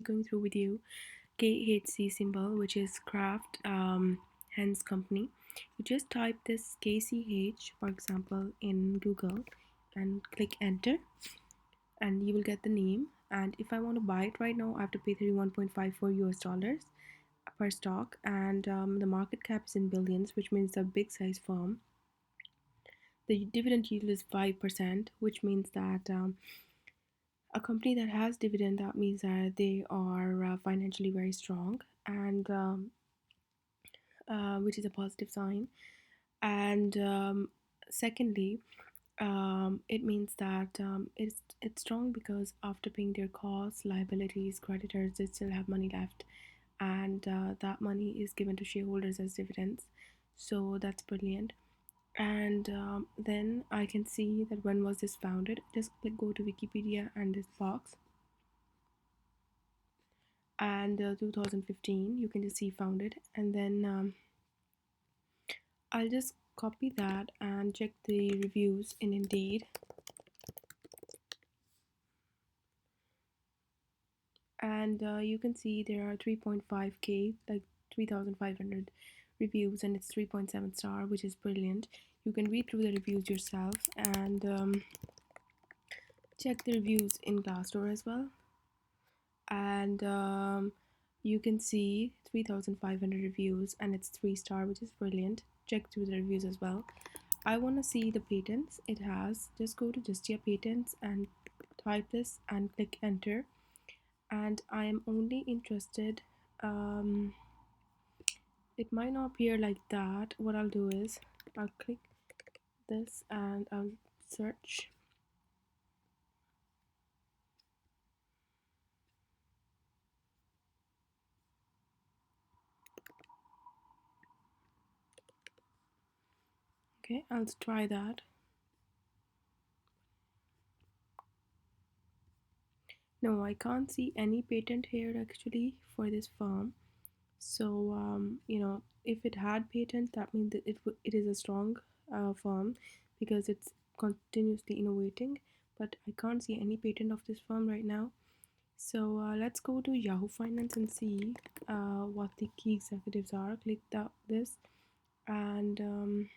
going through with you KHC symbol, which is KRAFT Heinz Company. You just type this KCH, for example, in Google and click enter, and you will get the name. And if I want to buy it right now, I have to pay 31.54 US dollars per stock, and the market cap is in billions, which means a big size firm. The dividend yield is 5%, which means that a company that has dividend, that means that they are financially very strong, and which is a positive sign. And secondly, it means that it's strong because after paying their costs, liabilities, creditors, they still have money left, and that money is given to shareholders as dividends. So that's brilliant. And then I can see that when was this founded. Just click go to Wikipedia and this box, and 2015 you can just see founded, and then I'll just copy that and check the reviews in Indeed, and you can see there are 3.5k, like 3,500 reviews, and it's 3.7 star, which is brilliant. You can read through the reviews yourself, and check the reviews in Glassdoor as well, and you can see 3,500 reviews and it's 3 star, which is brilliant. Check through the reviews as well. I want to see the patents it has. Just go to Justia Patents and type this and click enter, and I am only interested, um, it might not appear like that. What I'll do is I'll click this and I'll search. Okay, I'll try that. No, I can't see any patent here actually for this firm. So if it had patent, that means that it is a strong firm because it's continuously innovating. But I can't see any patent of this firm right now. So let's go to Yahoo Finance and see what the key executives are. Click this, and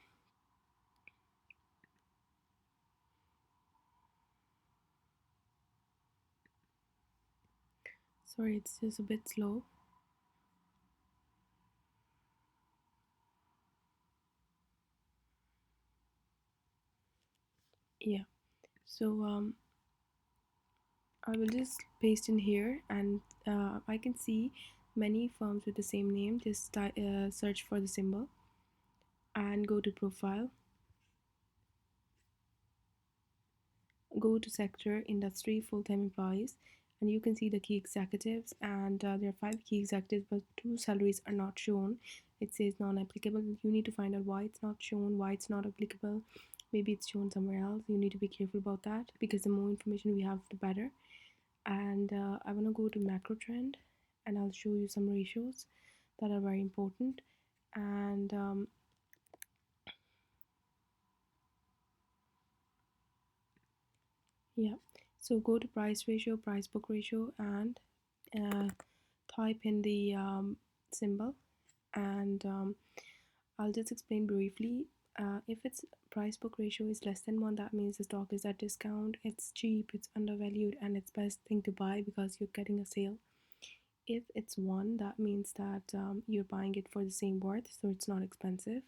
sorry, it's just a bit slow. Yeah. So I will just paste in here, and I can see many firms with the same name. Just search for the symbol and go to profile, go to sector, industry, full-time employees, and you can see the key executives, and there are 5 key executives, but 2 salaries are not shown. It says non-applicable. You need to find out why it's not shown, why it's not applicable. Maybe it's shown somewhere else. You need to be careful about that, because the more information we have, the better. And I want to go to macro trend, and I'll show you some ratios that are very important. And yeah, so go to price ratio, price book ratio, and uh, type in the symbol, and I'll just explain briefly. If its price book ratio is less than 1, that means the stock is at discount, it's cheap, it's undervalued, and it's best thing to buy because you're getting a sale. If it's 1, that means that you're buying it for the same worth, so it's not expensive,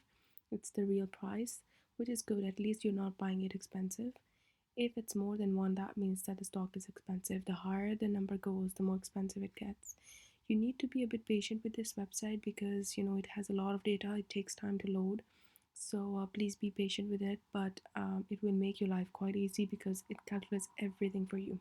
it's the real price, which is good. At least you're not buying it expensive. If it's more than 1, that means that the stock is expensive. The higher the number goes, the more expensive it gets. You need to be a bit patient with this website because it has a lot of data. It takes time to load. So please be patient with it, but it will make your life quite easy because it calculates everything for you.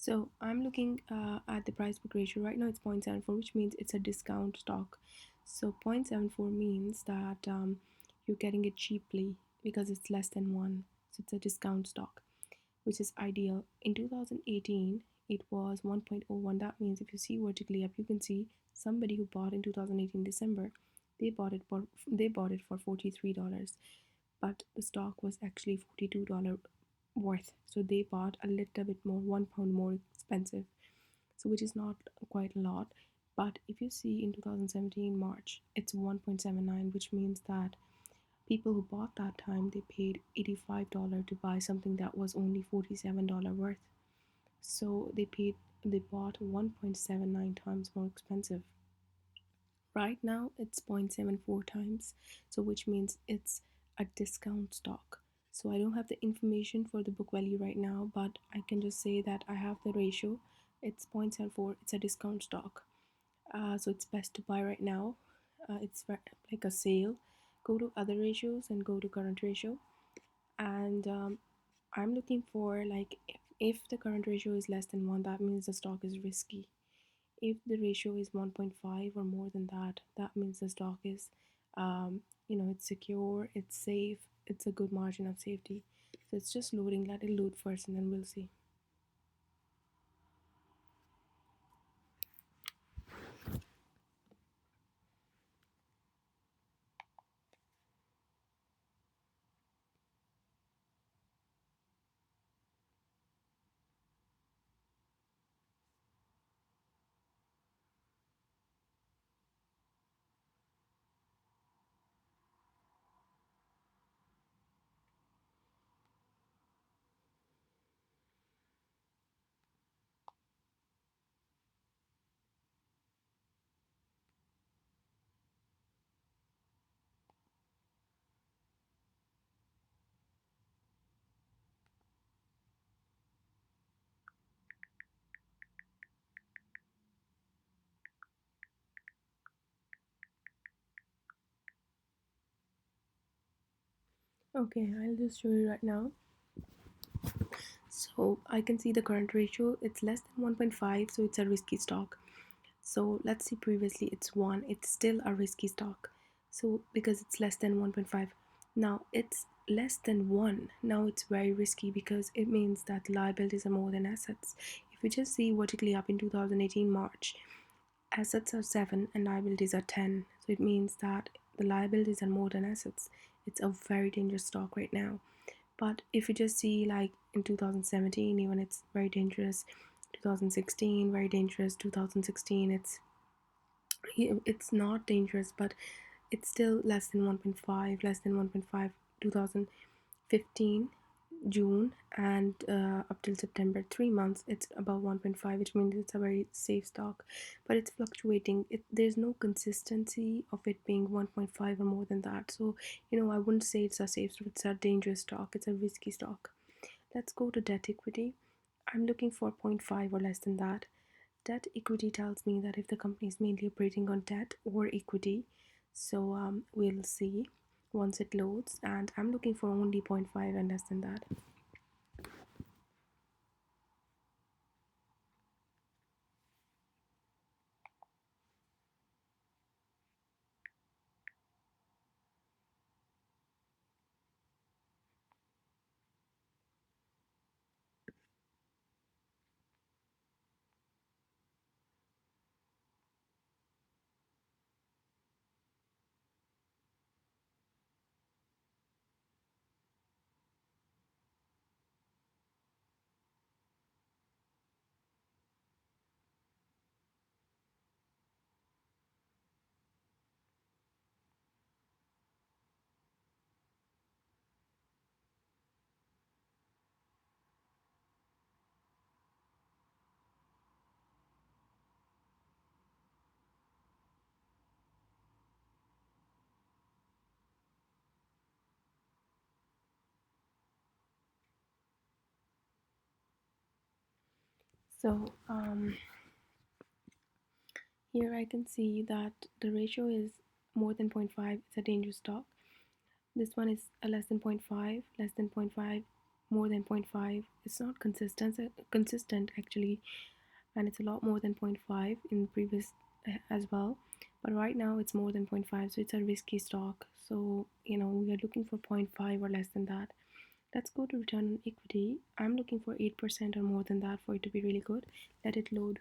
So I'm looking at the price book ratio. Right now it's 0.74, which means it's a discount stock. So 0.74 means that you're getting it cheaply because it's less than 1. So it's a discount stock, which is ideal. In 2018, it was 1.01. That means if you see vertically up, you can see somebody who bought in 2018 December, they bought it for $43, but the stock was actually $42 worth. So they bought a little bit more, £1 more expensive. So which is not quite a lot. But if you see in 2017 March, it's 1.79, which means that people who bought that time, they paid $85 to buy something that was only $47 worth. So they bought 1.79 times more expensive. Right now it's 0.74 times, so which means it's a discount stock. So I don't have the information for the book value right now, but I can just say that I have the ratio. It's 0.74. It's a discount stock. So it's best to buy right now. It's like a sale. Go to other ratios and go to current ratio. And I'm looking for, like, if the current ratio is less than 1, that means the stock is risky. If the ratio is 1.5 or more than that, that means the stock is, it's secure, it's safe, it's a good margin of safety. So it's just loading. Let it load first and then we'll see. Okay, I'll just show you right now. So I can see the current ratio, it's less than 1.5, so it's a risky stock. So let's see, previously it's 1, it's still a risky stock. So because it's less than 1.5, now it's less than 1, now it's very risky because it means that liabilities are more than assets. If you just see vertically up in 2018 March, assets are 7 and liabilities are 10. So it means that the liabilities are more than assets. It's a very dangerous stock right now. But if you just see, like, in 2017, even it's very dangerous. 2016, very dangerous. 2016, it's not dangerous, but it's still less than 1.5, less than 1.5. 2015 June and up till September, 3 months, it's about 1.5, which means it's a very safe stock, but it's fluctuating. There's no consistency of it being 1.5 or more than that. So I wouldn't say it's a safe stock, it's a dangerous stock, it's a risky stock. Let's go to debt equity. I'm looking for zero point 0.5 or less than that. Debt equity tells me that if the company is mainly operating on debt or equity. So we'll see once it loads, and I'm looking for only 0.5 and less than that. So here I can see that the ratio is more than 0.5, it's a dangerous stock. This one is a less than 0.5, less than 0.5, more than 0.5. It's not consistent actually, and it's a lot more than 0.5 in previous as well. But right now it's more than 0.5, so it's a risky stock. So we are looking for 0.5 or less than that. Let's go to return on equity. I'm looking for 8% or more than that for it to be really good. Let it load.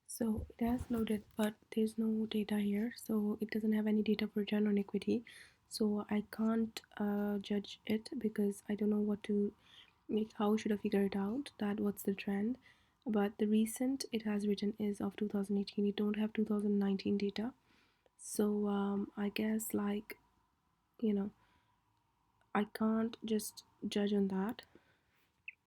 So it has loaded, but there's no data here. So it doesn't have any data for return on equity. So I can't judge it because I don't know what to, like, how should I figure it out that what's the trend. But the recent it has written is of 2018. It don't have 2019 data. So I guess, like, you know, I can't just judge on that.